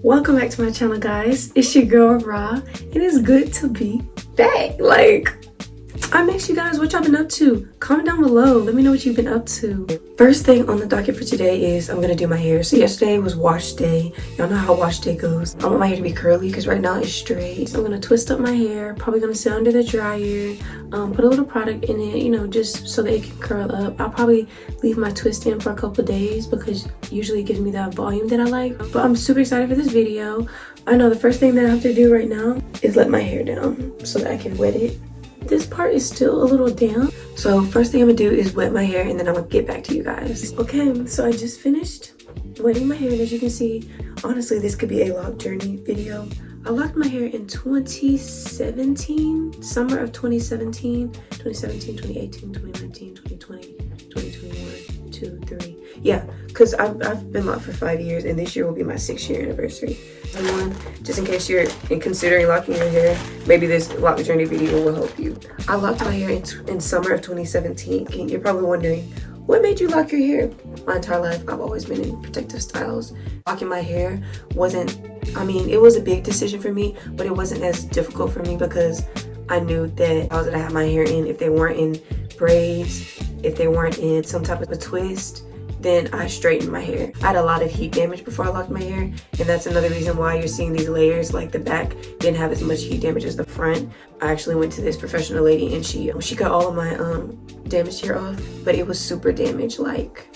Welcome back to my channel, guys. It's your girl Ra. It is good to be back. I miss you guys. What y'all been up to? Comment down below. Let me know what you've been up to. First thing on the docket for today is I'm gonna do my hair. So yesterday was wash day. Y'all know how wash day goes. I want my hair to be curly because right now it's straight. So I'm gonna twist up my hair. Probably gonna sit under the dryer. Put a little product in it, you know, just so that it can curl up. I'll probably leave my twist in for a couple of days because usually it gives me that volume that I like. But I'm super excited for this video. I know the first thing that I have to do right now is let my hair down so that I can wet it. This part is still a little damp, so first thing I'm gonna do is wet my hair and then I'm gonna get back to you guys. Okay, so I just finished wetting my hair, and as you can see, honestly this could be a lock journey video. I locked my hair in 2017, summer of 2017, 2018, 2019, 2020, 2021, 2, 3. Yeah, because I've been locked for 5 years, and this year will be my 6-year anniversary. Everyone, just in case you're considering locking your hair, maybe this lock journey video will help you. I locked my hair in summer of 2017. You're probably wondering, what made you lock your hair? My entire life, I've always been in protective styles. Locking my hair wasn't, it was a big decision for me, but it wasn't as difficult for me because I knew that I was gonna have my hair in. If they weren't in braids, if they weren't in some type of a twist, then I straightened my hair. I had a lot of heat damage before I locked my hair, and that's another reason why you're seeing these layers. Like the back didn't have as much heat damage as the front. I actually went to this professional lady and she cut all of my damaged hair off, but it was super damaged. Like,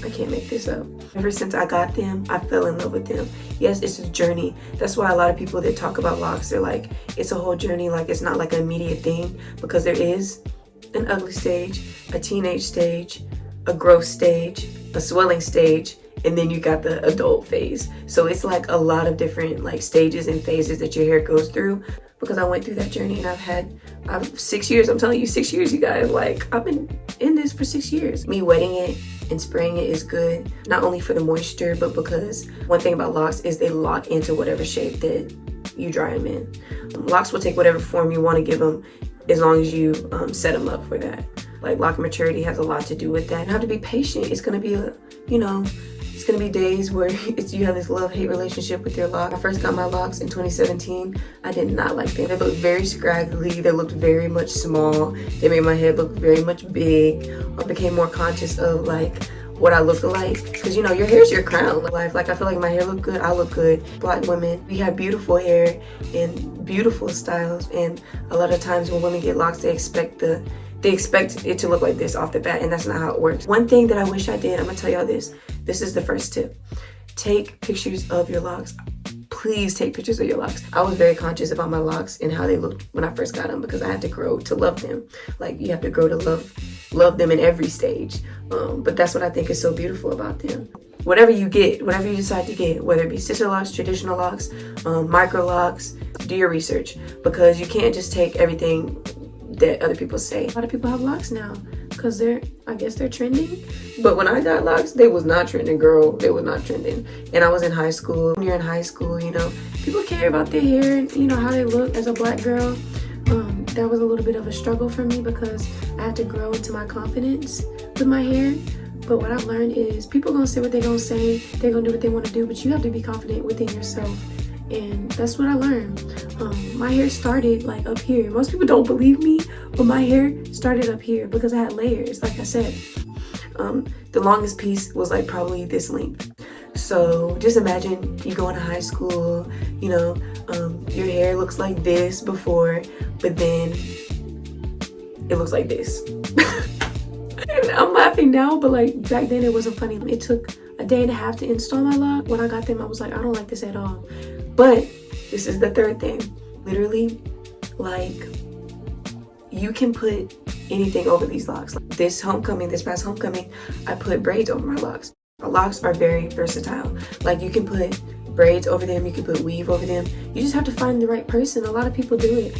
I can't make this up. Ever since I got them, I fell in love with them. Yes, it's a journey. That's why a lot of people that talk about locks, they're like, it's a whole journey. Like, it's not like an immediate thing, because there is an ugly stage, a teenage stage, a growth stage, a swelling stage, and then you got the adult phase. So it's like a lot of different like stages and phases that your hair goes through. Because I went through that journey, and I've 6 years. I'm telling you, 6 years, you guys. Like, I've been in this for 6 years. Me wetting it and spraying it is good, not only for the moisture, but because one thing about locks is they lock into whatever shape that you dry them in. Locks will take whatever form you want to give them as long as you set them up for that. Like, lock maturity has a lot to do with that. You have to be patient. It's gonna be it's gonna be days where you have this love-hate relationship with your lock. I first got my locks in 2017. I did not like them. They looked very scraggly. They looked very much small. They made my head look very much big. I became more conscious of like what I look like, because your hair's your crown. Like, I feel like my hair look good, I look good. Black women, we have beautiful hair and beautiful styles, and a lot of times when women get locks, they expect it to look like this off the bat, and that's not how it works. One thing that I wish I did, I'm gonna tell y'all this is the first tip. Take pictures of your locks. Please take pictures of your locks. I was very conscious about my locks and how they looked when I first got them, because I had to grow to love them. Like, you have to grow to love them in every stage. But that's what I think is so beautiful about them. Whatever you decide to get, whether it be sister locks, traditional locks, micro locks, do your research, because you can't just take everything that other people say. A lot of people have locks now because I guess they're trending. But when I got locks, they was not trending, girl. They was not trending. And I was in high school. When you're in high school, people care about their hair and how they look as a black girl. That was a little bit of a struggle for me because I had to grow into my confidence with my hair. But what I've learned is people gonna say what they're gonna say. They're gonna do what they want to do, but you have to be confident within yourself. And that's what I learned. My hair started like up here. Most people don't believe me, but my hair started up here because I had layers, like I said. The longest piece was like probably this length. So just imagine you go into high school, your hair looks like this before, but then it looks like this. And I'm laughing now, but like back then it wasn't funny. It took a day and a half to install my lock. When I got them, I was like, I don't like this at all. But this is the third thing. Literally, like, you can put anything over these locks. Like this past homecoming, I put braids over my locks. My locks are very versatile. Like, you can put braids over them, you can put weave over them. You just have to find the right person. A lot of people do it.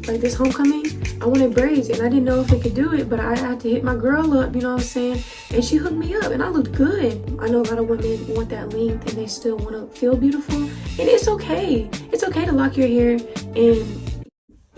Like this homecoming, I wanted braids and I didn't know if I could do it, but I had to hit my girl up, you know what I'm saying? And she hooked me up and I looked good. I know a lot of women want that length and they still want to feel beautiful, and it's okay. It's okay to lock your hair and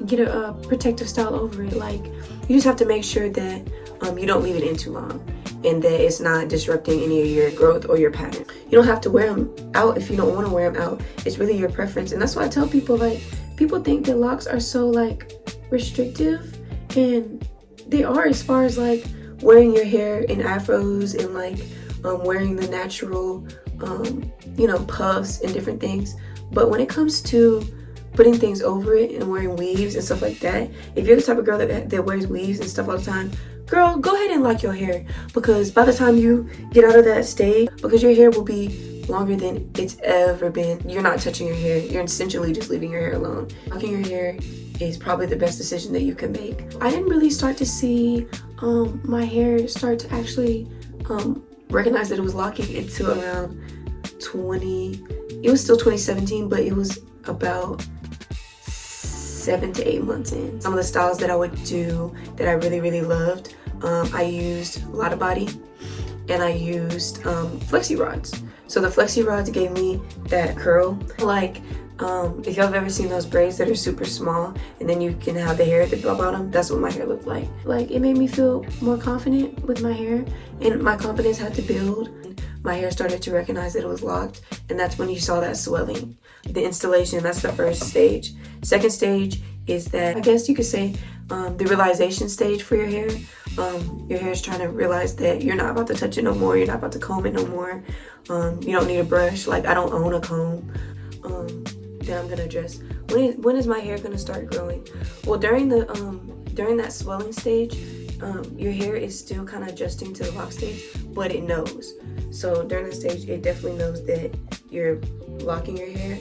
get a protective style over it. Like, you just have to make sure that you don't leave it in too long and that it's not disrupting any of your growth or your pattern. You don't have to wear them out if you don't want to wear them out. It's really your preference. And that's why I tell people, like, people think that locks are so like restrictive, and they are, as far as like wearing your hair in afros and like wearing the natural you know, puffs and different things. But when it comes to putting things over it and wearing weaves and stuff like that, if you're the type of girl that wears weaves and stuff all the time, girl, go ahead and lock your hair, because by the time you get out of that stage, because your hair will be longer than it's ever been, you're not touching your hair. You're essentially just leaving your hair alone. Locking your hair is probably the best decision that you can make. I didn't really start to see my hair start to actually recognize that it was locking until around it was still 2017, but it was about 7 to 8 months in. Some of the styles that I would do that I really loved, I used a lot of body, and I used flexi rods. So the flexi rods gave me that curl. Like if y'all have ever seen those braids that are super small and then you can have the hair at the bottom, that's what my hair looked like. Like, it made me feel more confident with my hair, and my confidence had to build. My hair started to recognize that it was locked, and that's when you saw that swelling. The installation, that's the first stage. Second stage is that, I guess you could say, the realization stage for your hair. Your hair is trying to realize that you're not about to touch it no more, you're not about to comb it no more. You don't need a brush. Like, I don't own a comb. Then I'm gonna address, when is my hair gonna start growing? Well, during that swelling stage, your hair is still kind of adjusting to the lock stage, but it knows. So during that stage, it definitely knows that you're locking your hair,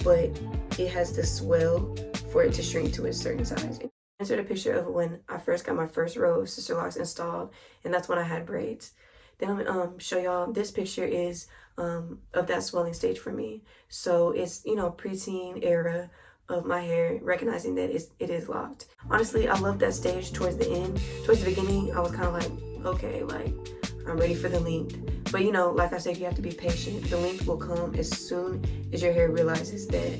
but it has to swell for it to shrink to a certain size. I answered a picture of when I first got my first row of sister locks installed, and that's when I had braids. Then I'm gonna show y'all, this picture is of that swelling stage for me. So it's, you know, preteen era of my hair, recognizing that it is locked. Honestly, I love that stage towards the end. Towards the beginning, I was kind of like, okay, like, I'm ready for the length. But, you know, like I said, you have to be patient. The length will come as soon as your hair realizes that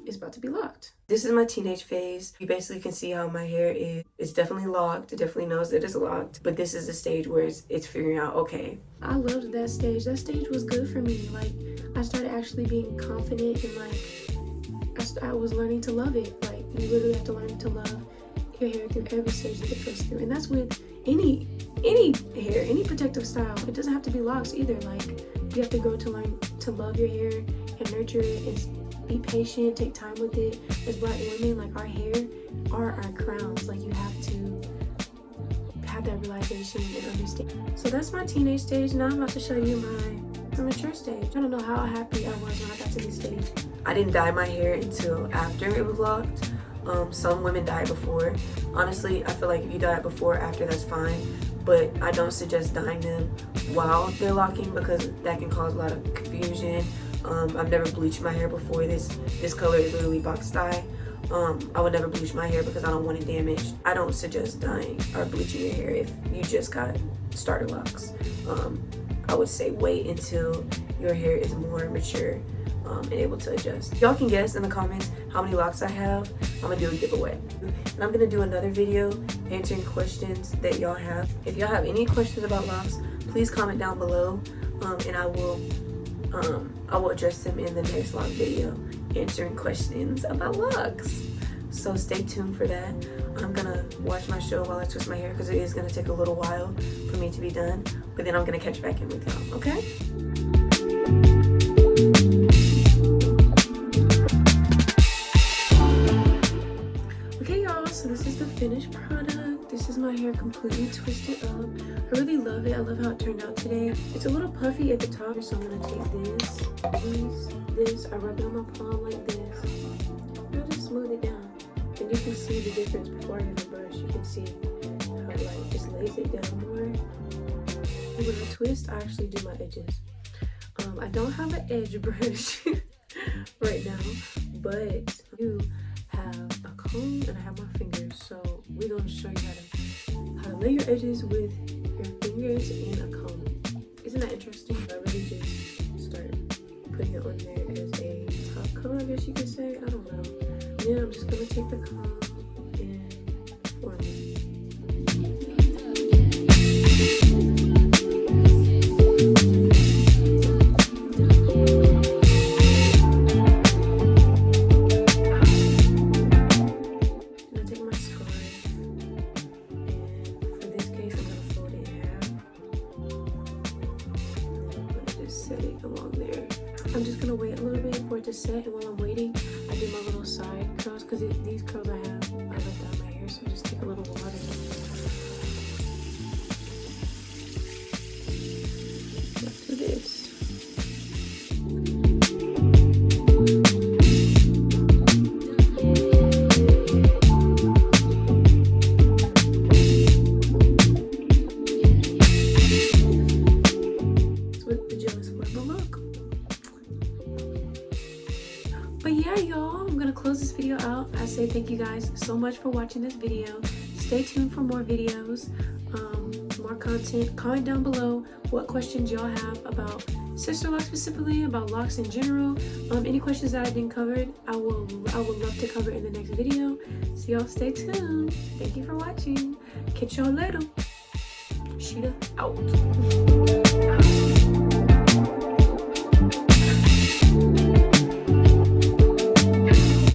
it's about to be locked. This is my teenage phase. You basically can see how my hair is. It's definitely locked. It definitely knows that it's locked. But this is the stage where it's figuring out, okay. I loved that stage. That stage was good for me. Like, I started actually being confident, and like, I was learning to love it. Like, you literally have to learn to love your hair through every stage that it goes through. And that's with any hair, any protective style. It doesn't have to be locks either. Like, you have to grow to learn to love your hair and nurture it and be patient, take time with it. As Black women, like, our hair are our crowns. Like, you have to have that realization and understand. So that's my teenage stage. Now I'm about to show you my mature stage. I don't know how happy I was when I got to this stage. I didn't dye my hair until after it was locked. Some women dye before. Honestly, I feel like if you dye it before or after, that's fine. But I don't suggest dyeing them while they're locking, because that can cause a lot of confusion. I've never bleached my hair before. This color is literally box dye. I would never bleach my hair because I don't want it damaged. I don't suggest dyeing or bleaching your hair if you just got starter locks. I would say wait until your hair is more mature and able to adjust. Y'all can guess in the comments how many locks I have. I'm gonna do a giveaway. And I'm gonna do another video answering questions that y'all have. If y'all have any questions about locks, please comment down below, and I will address them in the next lock video, answering questions about locks. So stay tuned for that. I'm gonna watch my show while I twist my hair, because it is gonna take a little while for me to be done, but then I'm gonna catch back in with y'all, okay? Okay, y'all, so this is the finished product. This is my hair completely twisted up. I really love it. I love how it turned out today. It's a little puffy at the top, so I'm gonna take this, I rub it on my palm like this, and I just smooth it down. And you can see the difference before I use the brush. You can see how it like just lays it down more. And when I twist, I actually do my edges. I don't have an edge brush right now, but I do have a comb and I have my fingers. So we're gonna show you how to lay your edges with your fingers and a comb. Isn't that interesting? I really just start putting it on there as a top coat, I guess you could say. I don't know. And then I'm just gonna take the comb and form it. set it along there. I'm just gonna wait a little bit for it to set, and while I'm waiting, I do my little side curls because these curls I left out my hair, so just take a little water. Let's do this. But yeah, y'all, I'm gonna close this video out. I say thank you guys so much for watching this video. Stay tuned for more videos, more content. Comment down below what questions y'all have about sister locks, specifically about locks in general. Any questions that I didn't cover, I would love to cover in the next video. So y'all stay tuned. Thank you for watching. Catch y'all later. Sheeta out.